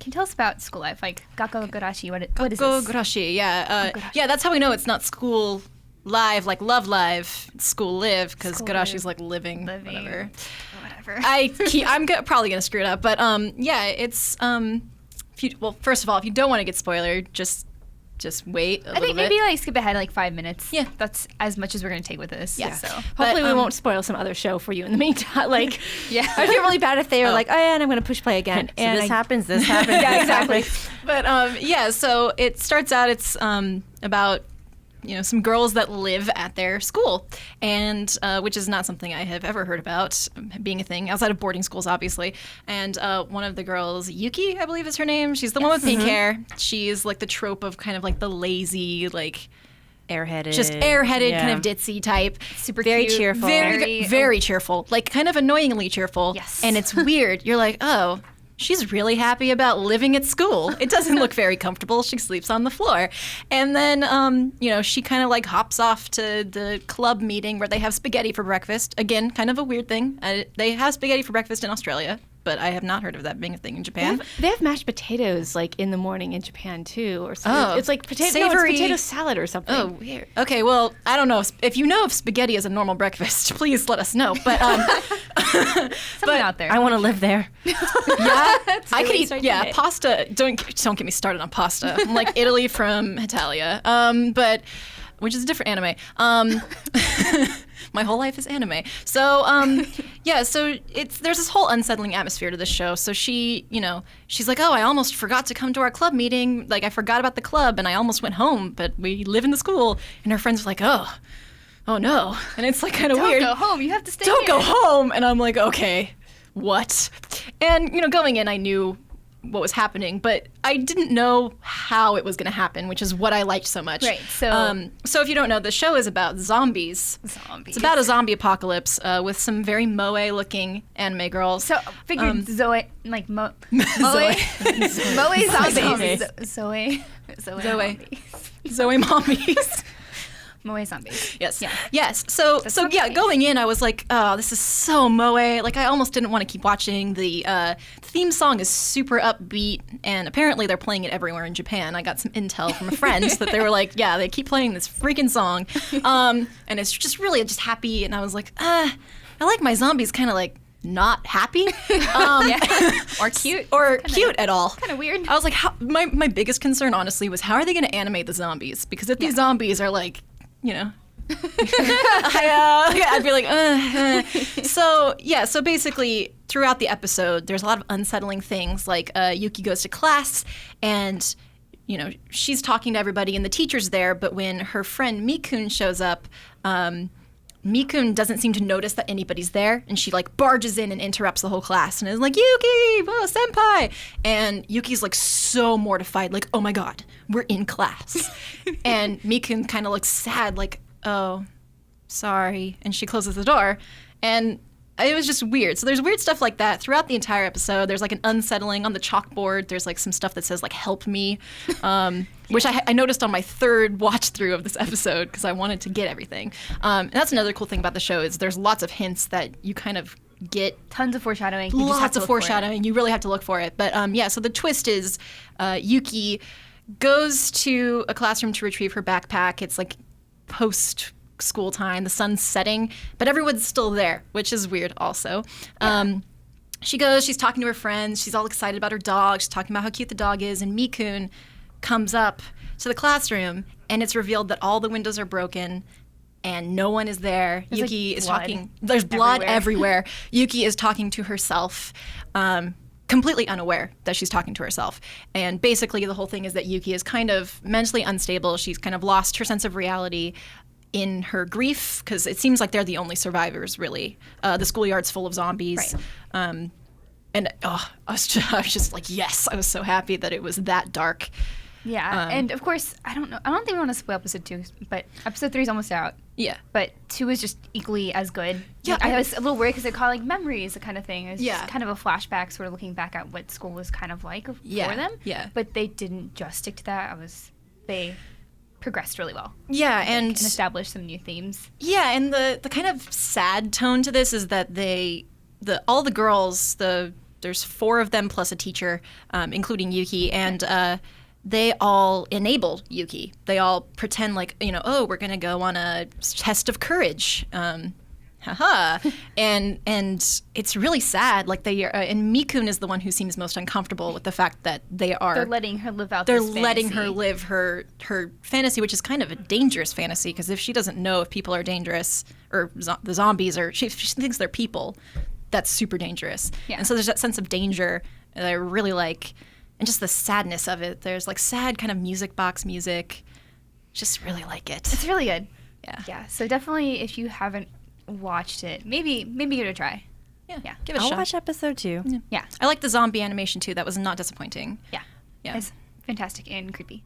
you tell us about school life? Like Gakko Gurashi, what is Gakko this? Gurashi, yeah. Yeah, that's how we know it's not school live, like Love Live, it's school live, because Gurashi's like living, whatever. I'm probably going to screw it up, but yeah, it's, first of all, if you don't want to get spoiled, just wait a little bit. Maybe like skip ahead like 5 minutes. Yeah. That's as much as we're going to take with this. Yeah. So hopefully we won't spoil some other show for you in the meantime. Like, yeah. I feel really bad if they were like, oh yeah, and I'm going to push play again. So this happens. Yeah, exactly. But yeah, so it starts out, it's about some girls that live at their school, and which is not something I have ever heard about being a thing outside of boarding schools, obviously. And one of the girls, Yuki, I believe is her name. She's the one with pink hair. She's like the trope of kind of like the lazy, like airheaded, kind of ditzy type. Super very cute, cheerful. Very cheerful, like kind of annoyingly cheerful. Yes. And it's weird. You're like, oh, she's really happy about living at school. It doesn't look very comfortable. She sleeps on the floor. And then, she kind of like hops off to the club meeting where they have spaghetti for breakfast. Again, kind of a weird thing. They have spaghetti for breakfast in Australia, but I have not heard of that being a thing in Japan. They have mashed potatoes like in the morning in Japan too, or something. Oh, it's like savory. No, it's potato salad or something. Oh, weird. Okay, well, I don't know if you know if spaghetti is a normal breakfast, please let us know. But someone out there. I want to live there. Yeah, I could eat. Yeah, pasta. Don't get me started on pasta. I'm like Italy from Italia, but which is a different anime. My whole life is anime. So yeah, so there's this whole unsettling atmosphere to this show. So she's like, oh, I almost forgot to come to our club meeting. Like I forgot about the club and I almost went home, but we live in the school. And her friends are like, oh no. And it's like kind of weird. Don't go home. You have to stay Don't here. go home. And I'm like, okay, what? And going in, I knew what was happening, but I didn't know how it was going to happen, which is what I liked so much. Right. So, so if you don't know, the show is about zombies. It's about a zombie apocalypse with some very moe-looking anime girls. So figured Zoe, like Moe zombies. Zoe mommies. Moe zombies. Yes. Yeah. Yes. So yeah, nice. going in, I was like, oh, this is so moe. Like, I almost didn't want to keep watching. The theme song is super upbeat, and apparently they're playing it everywhere in Japan. I got some intel from a friend that they were like, yeah, they keep playing this freaking song. And it's just really just happy, and I was like, I like my zombies kind of like not happy. Or cute. Or cute at all. Kind of weird. I was like, my biggest concern, honestly, was how are they going to animate the zombies? Because if these zombies are like, I'd be like, So basically, throughout the episode, there's a lot of unsettling things. Like Yuki goes to class, and she's talking to everybody, and the teacher's there. But when her friend Mikun shows up, Mikun doesn't seem to notice that anybody's there, and she like barges in and interrupts the whole class, and is like, Yuki, senpai, and Yuki's like so mortified, like, oh my god, we're in class, and Mikun kind of looks sad, like, oh, sorry, and she closes the door, and it was just weird. So there's weird stuff like that throughout the entire episode. There's like an unsettling on the chalkboard. There's like some stuff that says like "help me," which I noticed on my third watch through of this episode because I wanted to get everything. And that's another cool thing about the show is there's lots of hints that you kind of get. Tons of foreshadowing. Lots of foreshadowing. You really have to look for it. But yeah, so the twist is Yuki goes to a classroom to retrieve her backpack. It's like post school time, the sun's setting, but everyone's still there, which is weird also. She goes, she's talking to her friends, she's all excited about her dog, she's talking about how cute the dog is, and Mikun comes up to the classroom, and it's revealed that all the windows are broken, and no one is there. There's Yuki is blood talking, there's blood everywhere. Yuki is talking to herself, completely unaware that she's talking to herself. And basically the whole thing is that Yuki is kind of mentally unstable, she's kind of lost her sense of reality in her grief, because it seems like they're the only survivors, really. The schoolyard's full of zombies. Right. And I was just like, yes, I was so happy that it was that dark. Yeah, and of course, I don't think we want to spoil episode 2, but episode 3 is almost out. Yeah. But 2 is just equally as good. Yeah. I was a little worried because they call it like memories, the kind of thing. It's Yeah. just kind of a flashback, sort of looking back at what school was kind of like for them. Yeah. But they didn't just stick to that. They progressed really well. Yeah, and established some new themes. Yeah, and the kind of sad tone to this is that all the girls, the there's 4 of them plus a teacher, including Yuki, and they all enable Yuki. They all pretend like, oh, we're gonna go on a test of courage. Haha. And it's really sad. Like they are, and Mikun is the one who seems most uncomfortable with the fact that they're letting her live out they're this letting fantasy. her live her fantasy, which is kind of a dangerous fantasy, because if she doesn't know if people are dangerous or the zombies, or she thinks they're people, that's super dangerous. Yeah. And so there's that sense of danger that I really like, and just the sadness of it. There's like sad kind of music box music. Just really like it. It's really good. Yeah. Yeah. So definitely, if you haven't watched it, maybe give it a try. Yeah. Yeah. Give it a I'll shot. watch episode 2. Yeah. I like the zombie animation too. That was not disappointing. Yeah. Yeah. It's fantastic and creepy.